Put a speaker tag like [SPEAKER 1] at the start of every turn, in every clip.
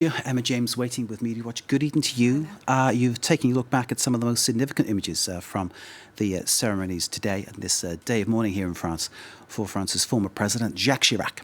[SPEAKER 1] Emma James waiting with Media Watch. Good evening to you. You've taken a look back at some of the most significant images from the ceremonies today and this day of mourning here in France for France's former president, Jacques Chirac.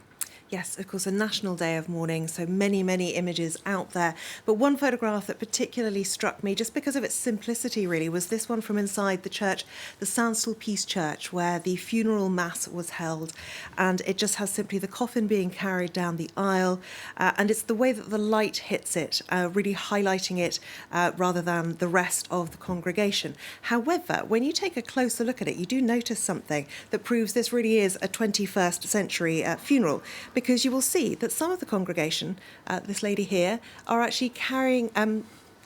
[SPEAKER 2] Yes, of course, a national day of mourning, so many, many images out there. But one photograph that particularly struck me, just because of its simplicity really, was this one from inside the church, the Saint-Sulpice church, where the funeral mass was held. And it just has simply the coffin being carried down the aisle. And it's the way that the light hits it, really highlighting it rather than the rest of the congregation. However, when you take a closer look at it, you do notice something that proves this really is a 21st century funeral. Because you will see that some of the congregation, this lady here, are actually carrying,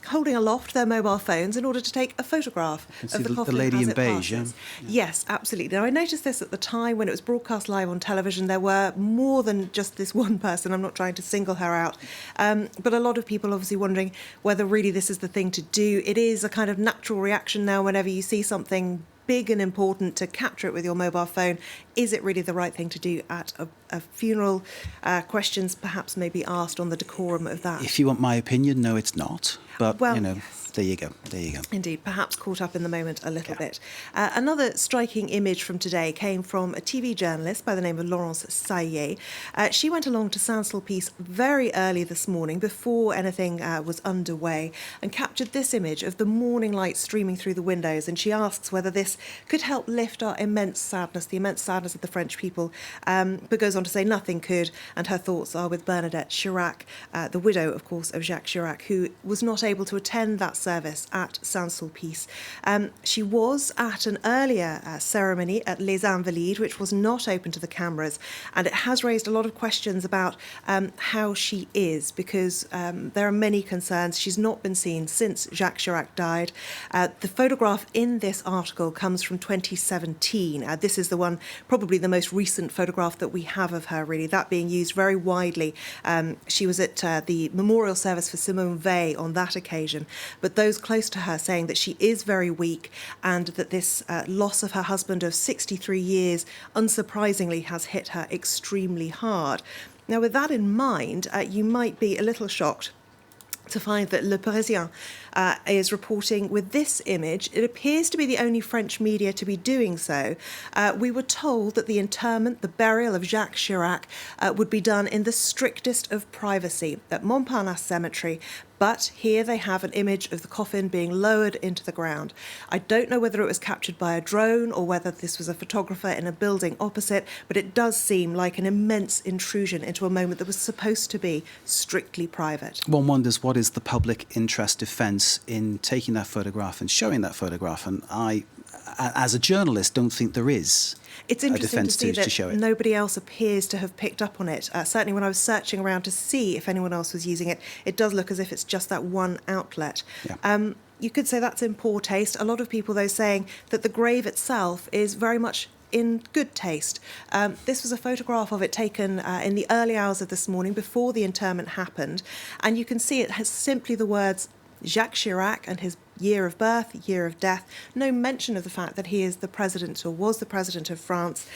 [SPEAKER 2] holding aloft their mobile phones in order to take a photograph of the coffin
[SPEAKER 1] the lady
[SPEAKER 2] as
[SPEAKER 1] in
[SPEAKER 2] it
[SPEAKER 1] beige,
[SPEAKER 2] passes. Yes, absolutely. Now, I noticed this at the time when it was broadcast live on television. There were more than just this one person. I'm not trying to single her out. But a lot of people obviously wondering whether really this is the thing to do. It is a kind of natural reaction now whenever you see something big and important to capture it with your mobile phone. Is it really the right thing to do at a funeral? Questions perhaps may be asked on the decorum of that.
[SPEAKER 1] If you want my opinion, no, it's not. But,
[SPEAKER 2] well,
[SPEAKER 1] you know,
[SPEAKER 2] yes.
[SPEAKER 1] There you go. There you go.
[SPEAKER 2] Indeed, perhaps caught up in the moment a little bit. Another striking image from today came from a TV journalist by the name of Laurence Saillet. She went along to Saint-Sulpice very early this morning, before anything was underway, and captured this image of the morning light streaming through the windows. And she asks whether this could help lift our immense sadness, the immense sadness of the French people, but goes on to say nothing could, and her thoughts are with Bernadette Chirac, the widow, of course, of Jacques Chirac, who was not able to attend that service at Saint-Sulpice. She was at an earlier ceremony at Les Invalides, which was not open to the cameras, and it has raised a lot of questions about how she is, because there are many concerns. She's not been seen since Jacques Chirac died. The photograph in this article comes from 2017. This is the one, probably the most recent photograph that we have of her, really, that being used very widely. She was at the memorial service for Simone Weil on that occasion, but those close to her saying that she is very weak and that this loss of her husband of 63 years, unsurprisingly, has hit her extremely hard. Now, with that in mind, you might be a little shocked to find that Le Parisien is reporting with this image. It appears to be the only French media to be doing so. We were told that the interment, the burial of Jacques Chirac, would be done in the strictest of privacy at Montparnasse Cemetery. But here they have an image of the coffin being lowered into the ground. I don't know whether it was captured by a drone or whether this was a photographer in a building opposite, but it does seem like an immense intrusion into a moment that was supposed to be strictly private.
[SPEAKER 1] One wonders what is the public interest defence in taking that photograph and showing that photograph, and I, as a journalist, don't think there is.
[SPEAKER 2] It's interesting to see that nobody else appears to have picked up on it. Certainly when I was searching around to see if anyone else was using it, it does look as if it's just that one outlet. Yeah. You could say that's in poor taste. A lot of people, though, saying that the grave itself is very much in good taste. This was a photograph of it taken in the early hours of this morning before the interment happened. And you can see it has simply the words Jacques Chirac and his year of birth, year of death. No mention of the fact that he is the president or was the president of France.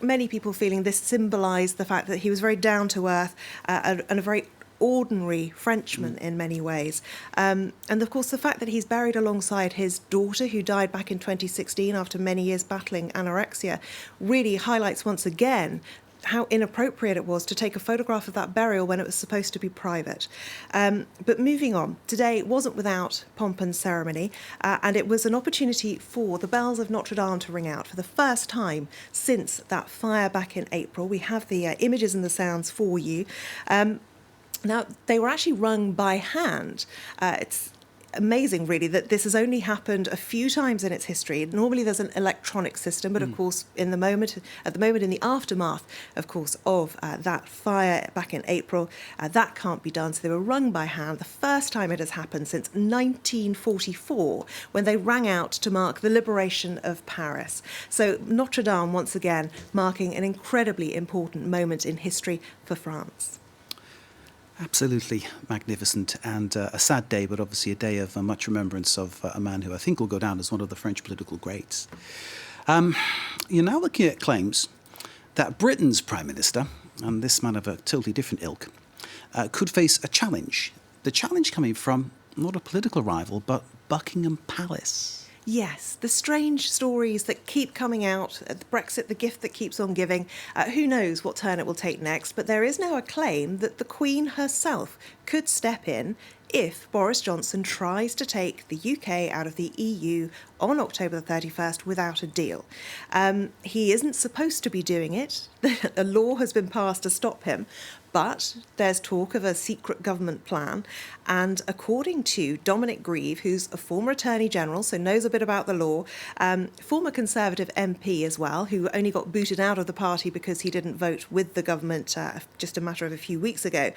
[SPEAKER 2] Many people feeling this symbolised the fact that he was very down to earth and a very ordinary Frenchman in many ways. And of course, the fact that he's buried alongside his daughter, who died back in 2016 after many years battling anorexia, really highlights once again how inappropriate it was to take a photograph of that burial when it was supposed to be private. But moving on, today wasn't without pomp and ceremony, and it was an opportunity for the bells of Notre Dame to ring out for the first time since that fire back in April. We have the images and the sounds for you. Now, they were actually rung by hand. It's amazing, really, that this has only happened a few times in its history. Normally there's an electronic system, but of course at the moment, in the aftermath, of course, of that fire back in April, that can't be done. So they were rung by hand. The first time it has happened since 1944, when they rang out to mark the liberation of Paris. So Notre Dame, once again, marking an incredibly important moment in history for France.
[SPEAKER 1] Absolutely magnificent, and a sad day, but obviously a day of much remembrance of a man who I think will go down as one of the French political greats. You're now looking at claims that Britain's Prime Minister, and this man of a totally different ilk, could face a challenge. The challenge coming from not a political rival, but Buckingham Palace.
[SPEAKER 2] Yes, the strange stories that keep coming out, the Brexit, the gift that keeps on giving. Who knows what turn it will take next, but there is now a claim that the Queen herself could step in if Boris Johnson tries to take the UK out of the EU on October the 31st without a deal. He isn't supposed to be doing it. A law has been passed to stop him. But there's talk of a secret government plan. And according to Dominic Grieve, who's a former Attorney General, so knows a bit about the law, former Conservative MP as well, who only got booted out of the party because he didn't vote with the government just a matter of a few weeks ago,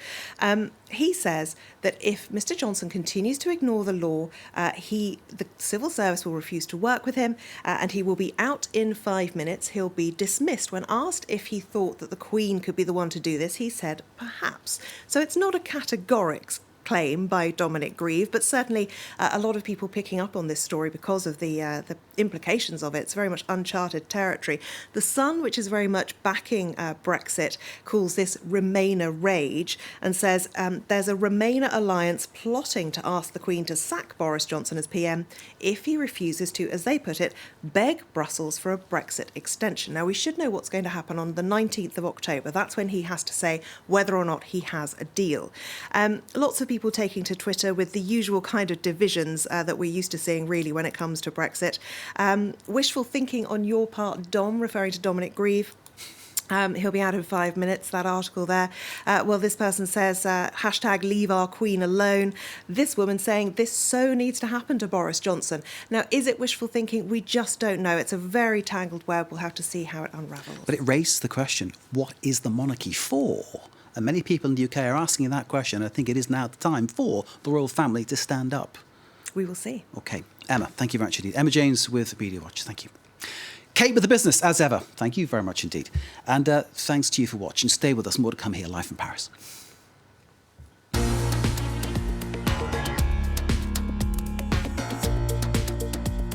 [SPEAKER 2] he says that if Mr Johnson continues to ignore the law, the civil service will refuse to work with him and he will be out in 5 minutes. He'll be dismissed. When asked if he thought that the Queen could be the one to do this, he said, perhaps. So it's not a categoric claim by Dominic Grieve, but certainly a lot of people picking up on this story because of the implications of it. It's very much uncharted territory. The Sun, which is very much backing Brexit, calls this Remainer rage and says there's a Remainer alliance plotting to ask the Queen to sack Boris Johnson as PM if he refuses to, as they put it, beg Brussels for a Brexit extension. Now, we should know what's going to happen on the 19th of October. That's when he has to say whether or not he has a deal. Lots of people taking to Twitter with the usual kind of divisions that we're used to seeing, really, when it comes to Brexit. Wishful thinking on your part, Dom, referring to Dominic Grieve. He'll be out in 5 minutes, that article there. Well, this person says, hashtag leave our Queen alone. This woman saying this so needs to happen to Boris Johnson. Now, is it wishful thinking? We just don't know. It's a very tangled web. We'll have to see how it unravels.
[SPEAKER 1] But it raises the question, what is the monarchy for? And many people in the UK are asking that question. I think it is now the time for the royal family to stand up.
[SPEAKER 2] We will see.
[SPEAKER 1] OK. Emma, thank you very much indeed. Emma James with Media Watch. Thank you. Kate with the business, as ever. Thank you very much indeed. And thanks to you for watching. Stay with us. More to come here live from Paris.